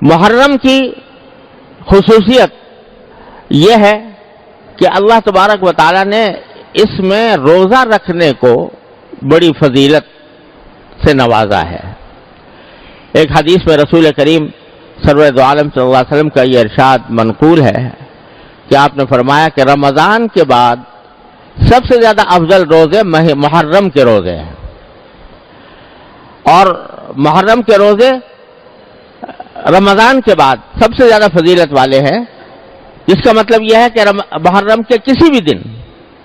محرم کی خصوصیت یہ ہے کہ اللہ تبارک و تعالیٰ نے اس میں روزہ رکھنے کو بڑی فضیلت سے نوازا ہے۔ ایک حدیث میں رسول کریم سرور دو عالم صلی اللہ علیہ وسلم کا یہ ارشاد منقول ہے کہ آپ نے فرمایا کہ رمضان کے بعد سب سے زیادہ افضل روزے محرم کے روزے ہیں، اور محرم کے روزے رمضان کے بعد سب سے زیادہ فضیلت والے ہیں، جس کا مطلب یہ ہے کہ محرم کے کسی بھی دن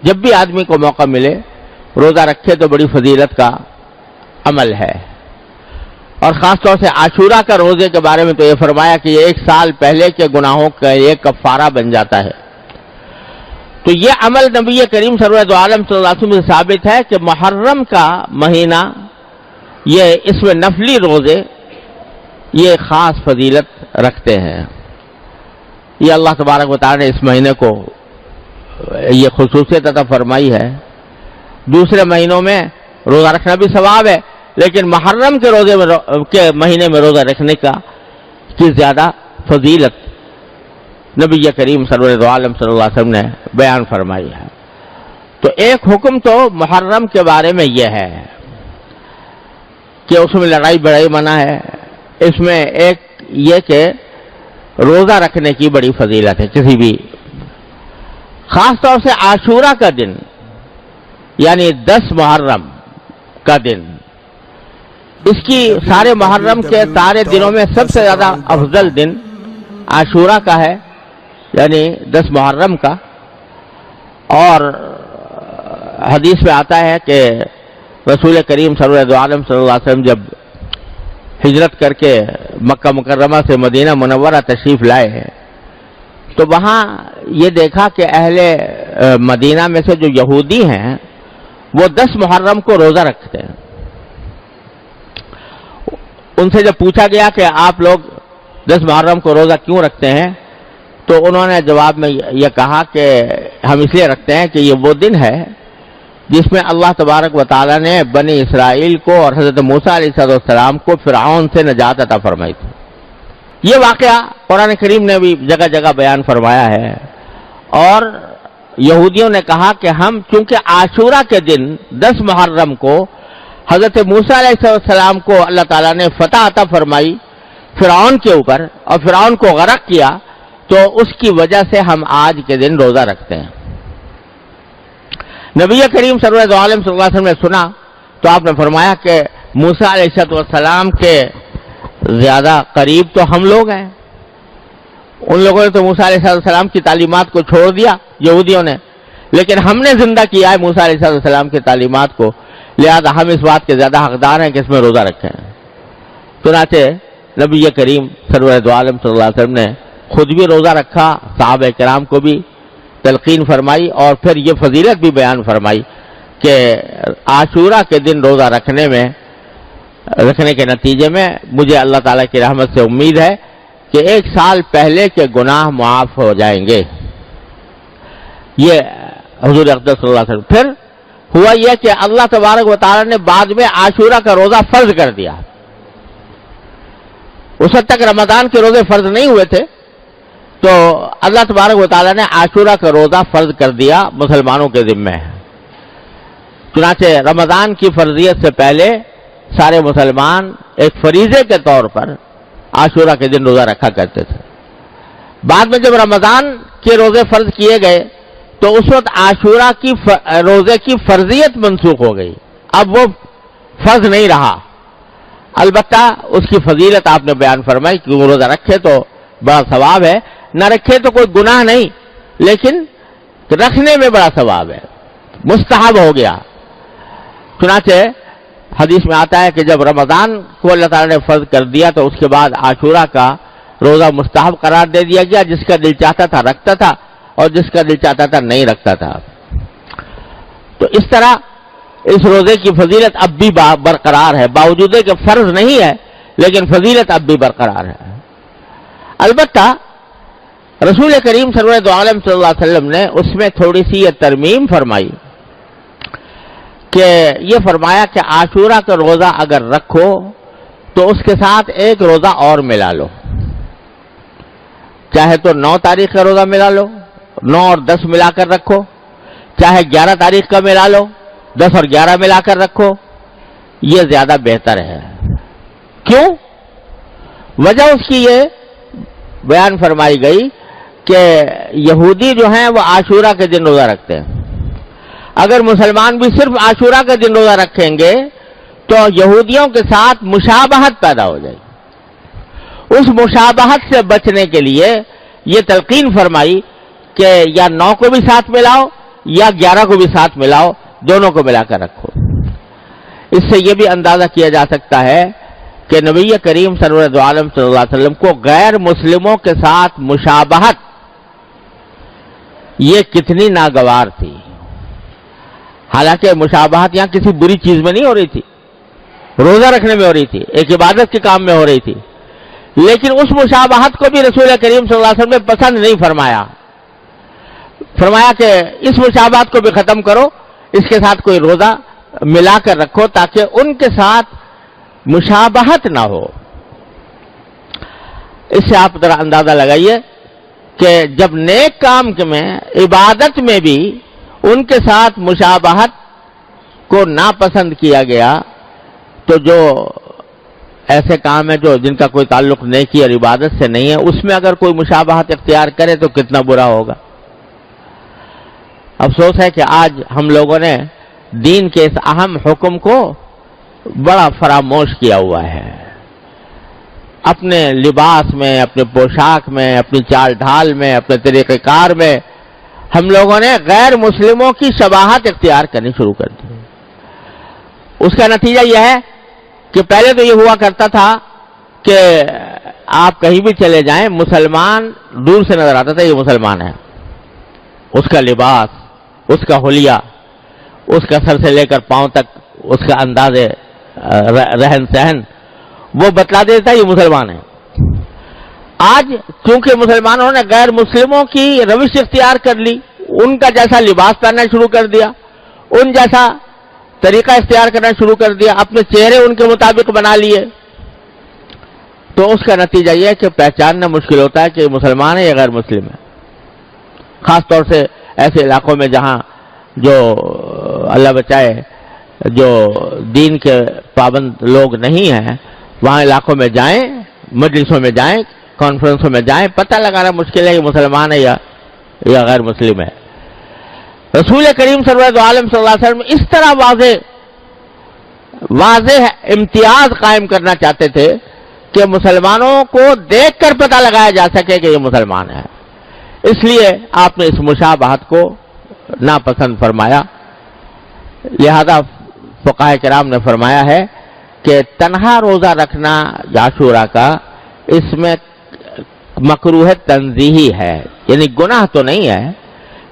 جب بھی آدمی کو موقع ملے روزہ رکھے تو بڑی فضیلت کا عمل ہے۔ اور خاص طور سے عاشورہ کا روزے کے بارے میں تو یہ فرمایا کہ یہ 1 سال پہلے کے گناہوں کا ایک کفارہ بن جاتا ہے۔ تو یہ عمل نبی کریم سرور دو عالم صلی اللہ علیہ وسلم سے ثابت ہے کہ محرم کا مہینہ یہ اس میں نفلی روزے یہ خاص فضیلت رکھتے ہیں۔ یہ اللہ تبارک و تعالی نے اس مہینے کو یہ خصوصیت عطا فرمائی ہے۔ دوسرے مہینوں میں روزہ رکھنا بھی ثواب ہے، لیکن محرم کے روزے میں کے مہینے میں روزہ رکھنے کی زیادہ فضیلت نبی کریم سرور دو عالم صلی اللہ علیہ وسلم نے بیان فرمائی ہے۔ تو ایک حکم تو محرم کے بارے میں یہ ہے کہ اس میں لڑائی بڑائی منع ہے، اس میں ایک یہ کہ روزہ رکھنے کی بڑی فضیلت ہے کسی بھی، خاص طور سے عاشورہ کا دن یعنی 10 محرم کا دن، اس کی سارے محرم کے سارے دنوں میں سب سے زیادہ افضل دن عاشورہ کا ہے، یعنی 10 محرم کا۔ اور حدیث میں آتا ہے کہ رسول کریم سرور دو عالم صلی اللہ علیہ وسلم جب ہجرت کر کے مکہ مکرمہ سے مدینہ منورہ تشریف لائے ہیں تو وہاں یہ دیکھا کہ اہل مدینہ میں سے جو یہودی ہیں وہ 10 محرم کو روزہ رکھتے ہیں۔ ان سے جب پوچھا گیا کہ آپ لوگ 10 محرم کو روزہ کیوں رکھتے ہیں تو انہوں نے جواب میں یہ کہا کہ ہم اس لیے رکھتے ہیں کہ یہ وہ دن ہے جس میں اللہ تبارک و تعالیٰ نے بنی اسرائیل کو اور حضرت موسیٰ علیہ السلام کو فرعون سے نجات عطا فرمائی تھی۔ یہ واقعہ قرآن کریم نے بھی جگہ جگہ بیان فرمایا ہے، اور یہودیوں نے کہا کہ ہم چونکہ عاشورہ کے دن 10 محرم کو حضرت موسیٰ علیہ السلام کو اللہ تعالیٰ نے فتح عطا فرمائی فرعون کے اوپر اور فرعون کو غرق کیا، تو اس کی وجہ سے ہم آج کے دن روزہ رکھتے ہیں۔ نبی کریم سرور دو عالم صلی اللہ علیہ وسلم نے سنا تو آپ نے فرمایا کہ موسیٰ علیہ السلام کے زیادہ قریب تو ہم لوگ ہیں، ان لوگوں نے تو موسیٰ علیہ السلام کی تعلیمات کو چھوڑ دیا یہودیوں نے، لیکن ہم نے زندہ کیا ہے موسیٰ علیہ السلام کی تعلیمات کو، لہذا ہم اس بات کے زیادہ حقدار ہیں کہ اس میں روزہ رکھیں۔ چنانچہ نبی کریم سرور دو عالم صلی اللہ علیہ وسلم نے خود بھی روزہ رکھا، صحابہ کرام کو بھی تلقین فرمائی، اور پھر یہ فضیلت بھی بیان فرمائی کہ عاشورہ کے دن روزہ رکھنے کے نتیجے میں مجھے اللہ تعالیٰ کی رحمت سے امید ہے کہ 1 سال پہلے کے گناہ معاف ہو جائیں گے۔ یہ حضور اقدس صلی اللہ علیہ وسلم۔ پھر ہوا یہ کہ اللہ تبارک و تعالیٰ نے بعد میں عاشورہ کا روزہ فرض کر دیا۔ اس وقت تک رمضان کے روزے فرض نہیں ہوئے تھے، تو اللہ تبارک و تعالیٰ نے عاشورہ کا روزہ فرض کر دیا مسلمانوں کے ذمہ ہے۔ چنانچہ رمضان کی فرضیت سے پہلے سارے مسلمان ایک فریضے کے طور پر عاشورہ کے دن روزہ رکھا کرتے تھے۔ بعد میں جب رمضان کے روزے فرض کیے گئے تو اس وقت عاشورہ کی روزے کی فرضیت منسوخ ہو گئی، اب وہ فرض نہیں رہا۔ البتہ اس کی فضیلت آپ نے بیان فرمائی کہ وہ روزہ رکھے تو بڑا ثواب ہے، نہ رکھے تو کوئی گناہ نہیں، لیکن رکھنے میں بڑا ثواب ہے، مستحب ہو گیا۔ چنانچہ حدیث میں آتا ہے کہ جب رمضان کو اللہ تعالیٰ نے فرض کر دیا تو اس کے بعد عاشورہ کا روزہ مستحب قرار دے دیا گیا، جس کا دل چاہتا تھا رکھتا تھا اور جس کا دل چاہتا تھا نہیں رکھتا تھا۔ تو اس طرح اس روزے کی فضیلت اب بھی برقرار ہے، باوجود کہ فرض نہیں ہے لیکن فضیلت اب بھی برقرار ہے۔ البتہ رسول کریم صلی اللہ علیہ وسلم نے اس میں تھوڑی سی یہ ترمیم فرمائی کہ یہ فرمایا کہ عاشورہ کا روزہ اگر رکھو تو اس کے ساتھ ایک روزہ اور ملا لو۔ چاہے تو 9 تاریخ کا روزہ ملا لو، 9 اور 10 ملا کر رکھو، چاہے 11 تاریخ کا ملا لو، 10 اور 11 ملا کر رکھو، یہ زیادہ بہتر ہے۔ کیوں؟ وجہ اس کی یہ بیان فرمائی گئی کہ یہودی جو ہیں وہ عاشورہ کے دن روزہ رکھتے ہیں، اگر مسلمان بھی صرف عاشورہ کے دن روزہ رکھیں گے تو یہودیوں کے ساتھ مشابہت پیدا ہو جائے گی۔ اس مشابہت سے بچنے کے لیے یہ تلقین فرمائی کہ یا 9 کو بھی ساتھ ملاؤ یا 11 کو بھی ساتھ ملاؤ، دونوں کو ملا کر رکھو۔ اس سے یہ بھی اندازہ کیا جا سکتا ہے کہ نبی کریم سرور عالم صلی اللہ علیہ وسلم کو غیر مسلموں کے ساتھ مشابہت یہ کتنی ناگوار تھی۔ حالانکہ مشابہت یہاں کسی بری چیز میں نہیں ہو رہی تھی، روزہ رکھنے میں ہو رہی تھی، ایک عبادت کے کام میں ہو رہی تھی، لیکن اس مشابہت کو بھی رسول کریم صلی اللہ علیہ وسلم نے پسند نہیں فرمایا۔ فرمایا کہ اس مشابہت کو بھی ختم کرو، اس کے ساتھ کوئی روزہ ملا کر رکھو تاکہ ان کے ساتھ مشابہت نہ ہو۔ اس سے آپ ذرا اندازہ لگائیے کہ جب نیک کام میں، عبادت میں بھی ان کے ساتھ مشابہت کو ناپسند کیا گیا، تو جو ایسے کام ہیں جن کا کوئی تعلق نیکی اور عبادت سے نہیں ہے، اس میں اگر کوئی مشابہت اختیار کرے تو کتنا برا ہوگا۔ افسوس ہے کہ آج ہم لوگوں نے دین کے اس اہم حکم کو بڑا فراموش کیا ہوا ہے۔ اپنے لباس میں، اپنے پوشاک میں، اپنی چال ڈھال میں، اپنے طریقہ کار میں ہم لوگوں نے غیر مسلموں کی شباہت اختیار کرنی شروع کر دی۔ اس کا نتیجہ یہ ہے کہ پہلے تو یہ ہوا کرتا تھا کہ آپ کہیں بھی چلے جائیں، مسلمان دور سے نظر آتا تھا یہ مسلمان ہے، اس کا لباس، اس کا حلیہ، اس کا سر سے لے کر پاؤں تک اس کا انداز رہن سہن وہ بتلا دیتا یہ مسلمان ہے۔ آج چونکہ مسلمانوں نے غیر مسلموں کی روش اختیار کر لی، ان کا جیسا لباس پہننا شروع کر دیا، ان جیسا طریقہ اختیار کرنا شروع کر دیا، اپنے چہرے ان کے مطابق بنا لیے، تو اس کا نتیجہ یہ ہے کہ پہچاننا مشکل ہوتا ہے کہ یہ مسلمان ہے یا غیر مسلم ہے۔ خاص طور سے ایسے علاقوں میں جہاں جو اللہ بچائے جو دین کے پابند لوگ نہیں ہیں، وہاں علاقوں میں جائیں، مجلسوں میں جائیں، کانفرنسوں میں جائیں، پتہ لگانا مشکل ہے یہ مسلمان ہے یا غیر مسلم ہے۔ رسول کریم صلی اللہ علیہ وسلم اس طرح واضح امتیاز قائم کرنا چاہتے تھے کہ مسلمانوں کو دیکھ کر پتہ لگایا جا سکے کہ یہ مسلمان ہے، اس لیے آپ نے اس مشابہت کو ناپسند فرمایا۔ لہذا فقہاء کرام نے فرمایا ہے کہ تنہا روزہ رکھنا عاشورہ کا اس میں مکروہ تنزیہی ہے، یعنی گناہ تو نہیں ہے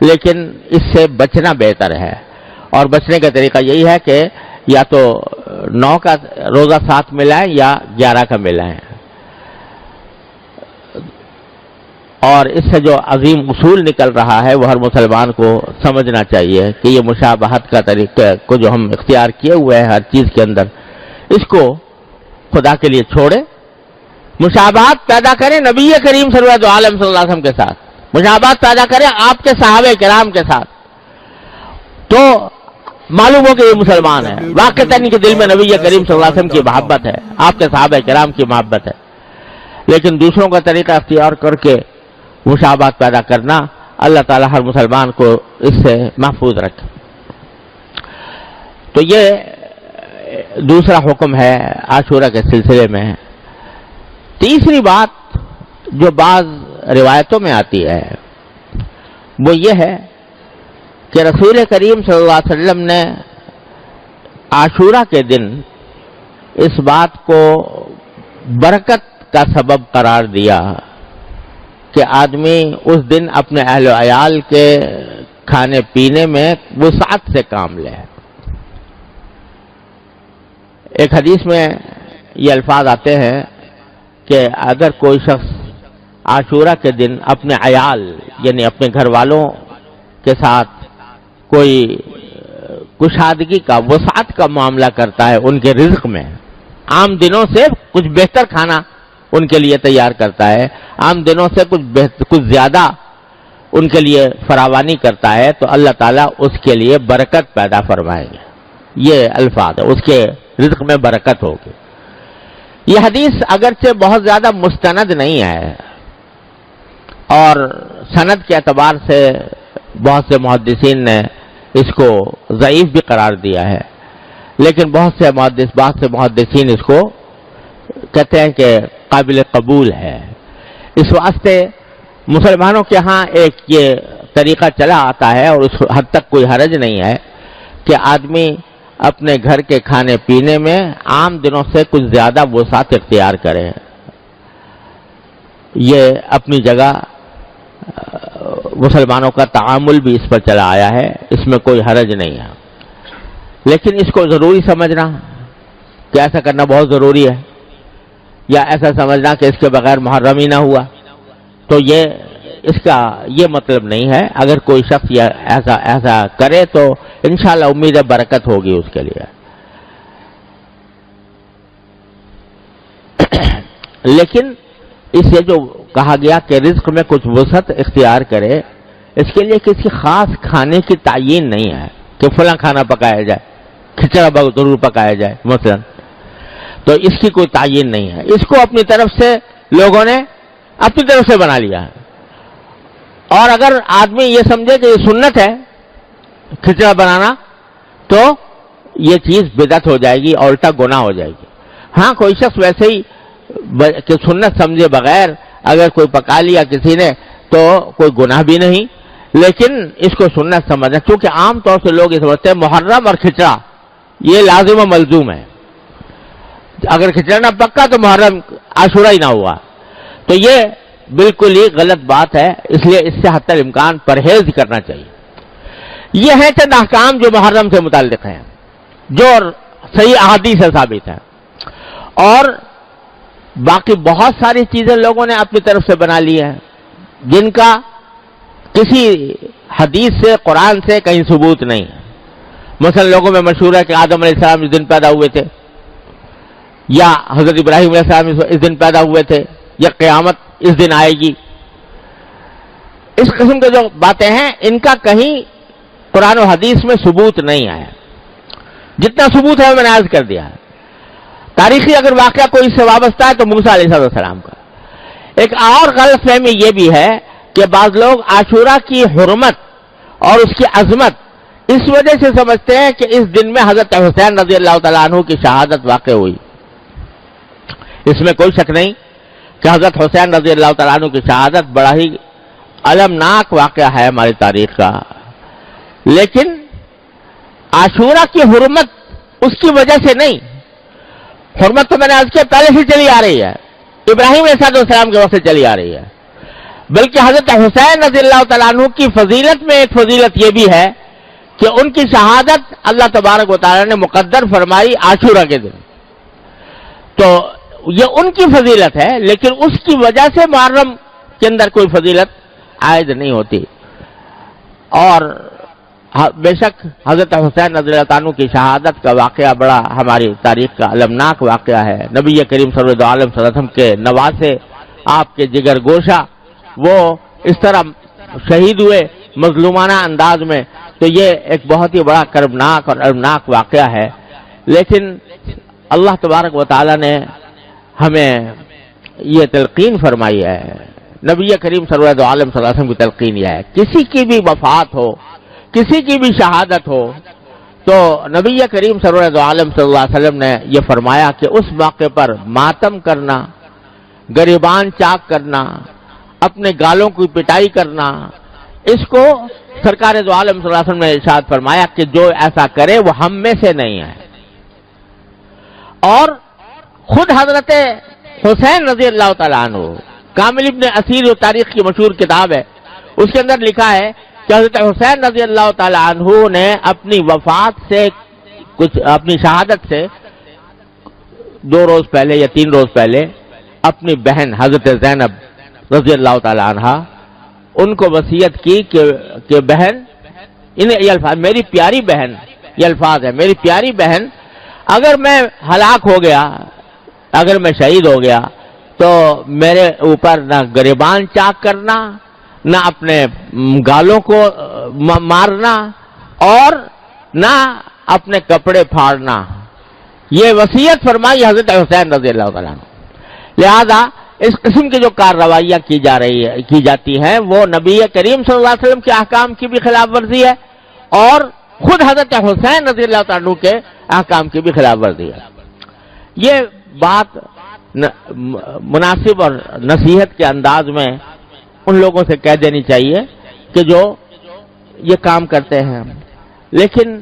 لیکن اس سے بچنا بہتر ہے، اور بچنے کا طریقہ یہی ہے کہ یا تو 9 کا روزہ ساتھ ملائیں یا 11 کا ملائیں۔ اور اس سے جو عظیم اصول نکل رہا ہے وہ ہر مسلمان کو سمجھنا چاہیے کہ یہ مشابہت کا طریقہ کو جو ہم اختیار کیے ہوئے ہیں ہر چیز کے اندر، اس کو خدا کے لیے چھوڑے، مشابہت پیدا کریں نبی کریم صلی اللہ علیہ وسلم کے ساتھ، مشابہت پیدا کریں آپ کے صحابہ کرام کے ساتھ، تو معلوم ہو کہ یہ مسلمان ہے، واقعتاً کے دل میں نبی کریم صلی اللہ علیہ وسلم کی محبت ہے، آپ کے صحابہ کرام کی محبت ہے۔ لیکن دوسروں کا طریقہ اختیار کر کے مشابہت پیدا کرنا، اللہ تعالی ہر مسلمان کو اس سے محفوظ رکھے۔ تو یہ دوسرا حکم ہے عاشورہ کے سلسلے میں۔ تیسری بات جو بعض روایتوں میں آتی ہے وہ یہ ہے کہ رسول کریم صلی اللہ علیہ وسلم نے عاشورہ کے دن اس بات کو برکت کا سبب قرار دیا کہ آدمی اس دن اپنے اہل و عیال کے کھانے پینے میں وسعت سے کام لے۔ ایک حدیث میں یہ الفاظ آتے ہیں کہ اگر کوئی شخص عاشورہ کے دن اپنے عیال یعنی اپنے گھر والوں کے ساتھ کوئی کشادگی کا، وسعت کا معاملہ کرتا ہے ان کے رزق میں، عام دنوں سے کچھ بہتر کھانا ان کے لیے تیار کرتا ہے، عام دنوں سے کچھ زیادہ ان کے لیے فراوانی کرتا ہے، تو اللہ تعالیٰ اس کے لیے برکت پیدا فرمائیں گے. یہ الفاظ ہے، اس کے رزق میں برکت ہوگی. یہ حدیث اگرچہ بہت زیادہ مستند نہیں ہے اور سند کے اعتبار سے بہت سے محدثین نے اس کو ضعیف بھی قرار دیا ہے، لیکن بہت سے محدثین اس کو کہتے ہیں کہ قابل قبول ہے. اس واسطے مسلمانوں کے ہاں ایک یہ طریقہ چلا آتا ہے اور اس حد تک کوئی حرج نہیں ہے کہ آدمی اپنے گھر کے کھانے پینے میں عام دنوں سے کچھ زیادہ وسعت اختیار کرے. یہ اپنی جگہ مسلمانوں کا تعامل بھی اس پر چلا آیا ہے، اس میں کوئی حرج نہیں ہے. لیکن اس کو ضروری سمجھنا کہ ایسا کرنا بہت ضروری ہے، یا ایسا سمجھنا کہ اس کے بغیر محرم ہی نہ ہوا، تو اس کا یہ مطلب نہیں ہے. اگر کوئی شخص ایسا کرے تو انشاءاللہ امید ہے برکت ہوگی اس کے لیے. لیکن اس سے جو کہا گیا کہ رزق میں کچھ وسعت اختیار کرے، اس کے لیے کسی خاص کھانے کی تعین نہیں ہے کہ فلاں کھانا پکایا جائے، کھچڑا ضرور پکایا جائے مثلا، تو اس کی کوئی تعین نہیں ہے. اس کو اپنی طرف سے لوگوں نے اپنی طرف سے بنا لیا ہے. اور اگر آدمی یہ سمجھے کہ یہ سنت ہے کھچڑا بنانا، تو یہ چیز بدعت ہو جائے گی اور الٹا گناہ ہو جائے گی. ہاں کوئی شخص ویسے ہی کہ سنت سمجھے بغیر اگر کوئی پکا لیا کسی نے تو کوئی گناہ بھی نہیں، لیکن اس کو سنت سمجھنا، کیونکہ عام طور سے لوگ یہ سمجھتے ہیں محرم اور کھچڑا یہ لازم و ملزوم ہے. اگر کھچڑا نہ پکا تو محرم عاشورہ ہی نہ ہوا، تو یہ بالکل ہی غلط بات ہے. اس لیے اس سے حتی الامکان پرہیز کرنا چاہیے. یہ ہیں چند احکام جو محرم سے متعلق ہیں، جو صحیح احادیث سے ثابت ہیں، اور باقی بہت ساری چیزیں لوگوں نے اپنی طرف سے بنا لی ہیں جن کا کسی حدیث سے قرآن سے کہیں ثبوت نہیں ہے. مثلا لوگوں میں مشہور ہے کہ آدم علیہ السلام اس دن پیدا ہوئے تھے، یا حضرت ابراہیم علیہ السلام اس دن پیدا ہوئے تھے، یا قیامت اس دن آئے گی. اس قسم کی جو باتیں ہیں ان کا کہیں قرآن و حدیث میں ثبوت نہیں آیا. جتنا ثبوت ہے میں نے عرض کر دیا ہے. تاریخی اگر واقعہ کوئی اس سے وابستہ ہے تو موسیٰ علیہ السلام کا. ایک اور غلط فہمی یہ بھی ہے کہ بعض لوگ عاشورہ کی حرمت اور اس کی عظمت اس وجہ سے سمجھتے ہیں کہ اس دن میں حضرت حسین رضی اللہ تعالیٰ عنہ کی شہادت واقع ہوئی. اس میں کوئی شک نہیں کہ حضرت حسین رضی اللہ تعالیٰ عنہ کی شہادت بڑا ہی المناک واقعہ ہے ہماری تاریخ کا. لیکن عاشورہ کی حرمت اس کی وجہ سے نہیں. حرمت تو میں نے عرض کیا پہلے سے چلی آ رہی ہے، ابراہیم علیہ السلام کے وقت سے چلی آ رہی ہے. بلکہ حضرت حسین رضی اللہ تعالیٰ عنہ کی فضیلت میں ایک فضیلت یہ بھی ہے کہ ان کی شہادت اللہ تبارک و تعالیٰ نے مقدر فرمائی عاشورہ کے دن. تو یہ ان کی فضیلت ہے، لیکن اس کی وجہ سے محرم کے اندر کوئی فضیلت عائد نہیں ہوتی. اور بے شک حضرت حسین رضی اللہ عنہ کی شہادت کا واقعہ بڑا ہماری تاریخ کا المناک واقعہ ہے. نبی کریم صلی اللہ علیہ وسلم کے نواسے، آپ کے جگر گوشہ، وہ اس طرح شہید ہوئے مظلومانہ انداز میں. تو یہ ایک بہت ہی بڑا کربناک اور المناک واقعہ ہے. لیکن اللہ تبارک و تعالیٰ نے ہمیں یہ تلقین فرمائی ہے، نبی کریم صلی اللہ علیہ وسلم کی تلقین یہ ہے، کسی کی بھی وفات ہو، کسی کی بھی شہادت ہو، تو نبی کریم صلی اللہ علیہ وسلم نے یہ فرمایا کہ اس موقع پر ماتم کرنا، گریبان چاک کرنا، اپنے گالوں کی پٹائی کرنا، اس کو سرکار دو عالم صلی اللہ علیہ وسلم نے ارشاد فرمایا کہ جو ایسا کرے وہ ہم میں سے نہیں ہے. اور خود حضرت حسین رضی اللہ تعالیٰ عنہ، کامل ابن اسیر جو تاریخ کی مشہور کتاب ہے، اس کے اندر لکھا ہے کہ حضرت حسین رضی اللہ تعالیٰ عنہ نے اپنی وفات سے اپنی شہادت سے 2 روز پہلے یا 3 روز پہلے اپنی بہن حضرت زینب رضی اللہ تعالیٰ عنہ ان کو وصیت کی کہ بہن، یہ الفاظ میری پیاری بہن، یہ الفاظ ہے، میری پیاری بہن، اگر میں ہلاک ہو گیا، اگر میں شہید ہو گیا تو میرے اوپر نہ گریبان چاک کرنا، نہ اپنے گالوں کو مارنا، اور نہ اپنے کپڑے پھاڑنا. یہ وصیت فرمائی حضرت حسین رضی اللہ تعالیٰ عنہ. لہذا اس قسم کی جو کارروائیاں کی جاتی ہیں وہ نبی کریم صلی اللہ علیہ وسلم کے احکام کی بھی خلاف ورزی ہے، اور خود حضرت حسین رضی اللہ تعالیٰ عنہ کے احکام کی بھی خلاف ورزی ہے. یہ بات مناسب اور نصیحت کے انداز میں ان لوگوں سے کہہ دینی چاہیے کہ جو یہ کام کرتے ہیں. لیکن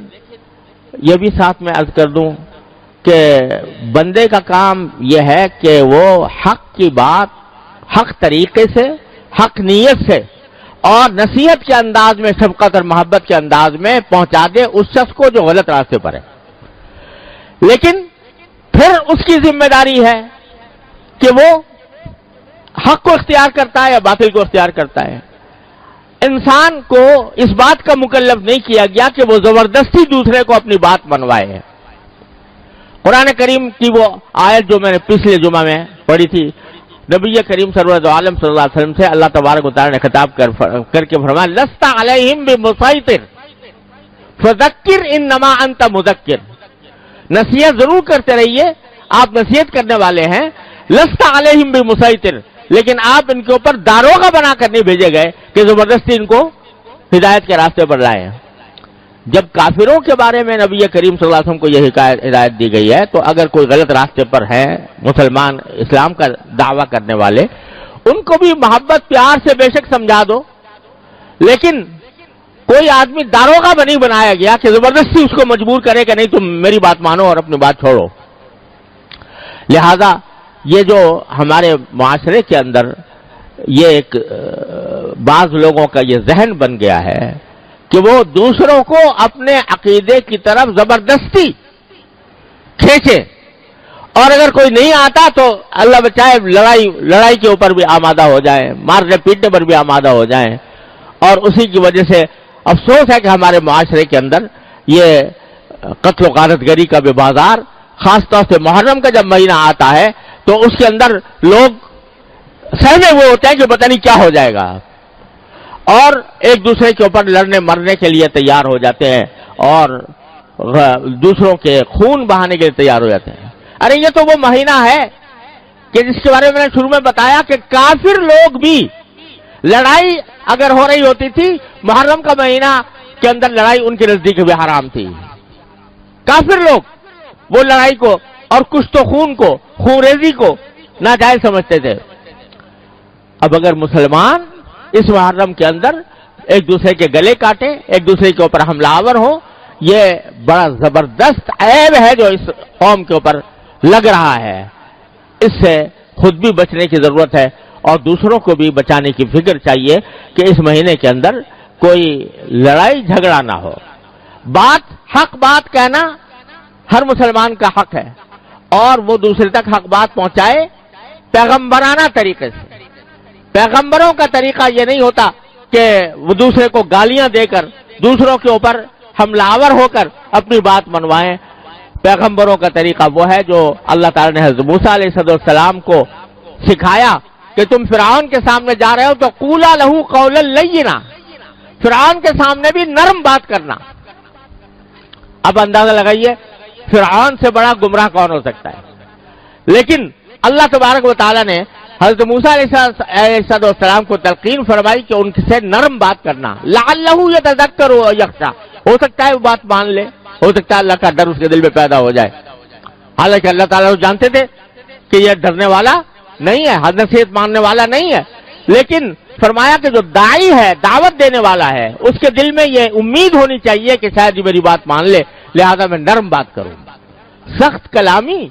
یہ بھی ساتھ میں عرض کر دوں کہ بندے کا کام یہ ہے کہ وہ حق کی بات حق طریقے سے، حق نیت سے اور نصیحت کے انداز میں، شفقت اور محبت کے انداز میں پہنچا دے اس شخص کو جو غلط راستے پر ہے. لیکن پھر اس کی ذمہ داری ہے کہ وہ حق کو اختیار کرتا ہے یا باطل کو اختیار کرتا ہے. انسان کو اس بات کا مکلف نہیں کیا گیا کہ وہ زبردستی دوسرے کو اپنی بات منوائے. قرآن کریم کی وہ آیت جو میں نے پچھلے جمعہ میں پڑھی تھی، نبی کریم سرور عالم صلی اللہ علیہ وسلم سے اللہ تبارک و تعالی نے خطاب کر کے فرمایا لست علیہم بمسیطر فذکر انما انت مذکر. نصیحت ضرور کرتے رہیے، آپ نصیحت کرنے والے ہیں. لست علیہم بمسیطر، لیکن آپ ان کے اوپر داروغہ بنا کر نہیں بھیجے گئے کہ زبردستی ان کو ہدایت کے راستے پر لائے. جب کافروں کے بارے میں نبی کریم صلی اللہ علیہ وسلم کو یہ ہدایت دی گئی ہے تو اگر کوئی غلط راستے پر ہے مسلمان، اسلام کا دعویٰ کرنے والے، ان کو بھی محبت پیار سے بے شک سمجھا دو. لیکن کوئی آدمی داروغہ نہیں بنایا گیا کہ زبردستی اس کو مجبور کرے کہ نہیں تم میری بات مانو اور اپنی بات چھوڑو. لہذا یہ جو ہمارے معاشرے کے اندر یہ ایک بعض لوگوں کا یہ ذہن بن گیا ہے کہ وہ دوسروں کو اپنے عقیدے کی طرف زبردستی کھینچے، اور اگر کوئی نہیں آتا تو اللہ بچائے لڑائی کے اوپر بھی آمادہ ہو جائیں، مارنے پیٹنے پر بھی آمادہ ہو جائیں. اور اسی کی وجہ سے افسوس ہے کہ ہمارے معاشرے کے اندر یہ قتل و غارت گری کا بھی بازار، خاص طور سے محرم کا جب مہینہ آتا ہے تو اس کے اندر لوگ سہمے ہوئے ہوتے ہیں کہ پتہ نہیں کیا ہو جائے گا، اور ایک دوسرے کے اوپر لڑنے مرنے کے لیے تیار ہو جاتے ہیں اور دوسروں کے خون بہانے کے لیے تیار ہو جاتے ہیں. ارے یہ تو وہ مہینہ ہے کہ جس کے بارے میں نے شروع میں بتایا کہ کافر لوگ بھی لڑائی اگر ہو رہی ہوتی تھی محرم کا مہینہ کے اندر لڑائی ان کے نزدیک بھی حرام تھی. کافر لوگ وہ لڑائی کو اور کشت و خون کو، خون ریزی کو ناجائز سمجھتے تھے. اب اگر مسلمان اس محرم کے اندر ایک دوسرے کے گلے کاٹے، ایک دوسرے کے اوپر حملہ آور ہو، یہ بڑا زبردست عیب ہے جو اس قوم کے اوپر لگ رہا ہے. اس سے خود بھی بچنے کی ضرورت ہے اور دوسروں کو بھی بچانے کی فکر چاہیے کہ اس مہینے کے اندر کوئی لڑائی جھگڑا نہ ہو. حق بات کہنا ہر مسلمان کا حق ہے، اور وہ دوسرے تک حق بات پہنچائے پیغمبرانہ طریقے سے. پیغمبروں کا طریقہ یہ نہیں ہوتا کہ وہ دوسرے کو گالیاں دے کر، دوسروں کے اوپر حملہ آور ہو کر اپنی بات منوائیں. پیغمبروں کا طریقہ وہ ہے جو اللہ تعالیٰ نے حضرت موسیٰ علیہ السلام کو سکھایا کہ تم فرعون کے سامنے جا رہے ہو تو قولا لہو قولا لینا، فرعون کے سامنے بھی نرم بات کرنا. اب اندازہ لگائیے فرعون سے بڑا گمراہ کون ہو سکتا ہے. لیکن اللہ تبارک و تعالیٰ نے حضرت موسیٰ علیہ السلام کو تلقین فرمائی کہ ان سے نرم بات کرنا. لعلہ یتذکر و یخشی، ہو سکتا ہے وہ بات مان لے، ہو سکتا ہے اللہ کا ڈر اس کے دل میں پیدا ہو جائے. حالانکہ اللہ تعالیٰ جانتے تھے کہ یہ ڈرنے والا نہیں ہے، نصیحت ماننے والا نہیں ہے. لیکن فرمایا کہ جو داعی ہے، دعوت دینے والا ہے، اس کے دل میں یہ امید ہونی چاہیے کہ شاید یہ میری بات مان لے، لہذا میں نرم بات کروں. سخت کلامی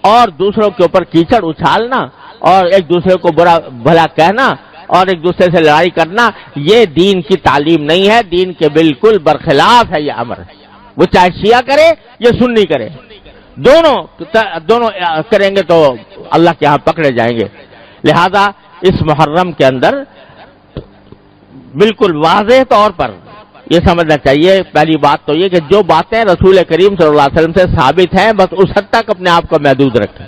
اور دوسروں کے اوپر کیچڑ اچھالنا اور ایک دوسرے کو برا بھلا کہنا اور ایک دوسرے سے لڑائی کرنا، یہ دین کی تعلیم نہیں ہے، دین کے بالکل برخلاف ہے یہ امر. وہ چاہے شیعہ کرے یا سنی کرے، دونوں کریں گے تو اللہ کے ہاں پکڑے جائیں گے. لہذا اس محرم کے اندر بالکل واضح طور پر یہ سمجھنا چاہیے، پہلی بات تو یہ کہ جو باتیں رسول کریم صلی اللہ علیہ وسلم سے ثابت ہیں بس اس حد تک اپنے آپ کو محدود رکھیں.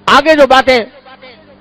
آگے جو باتیں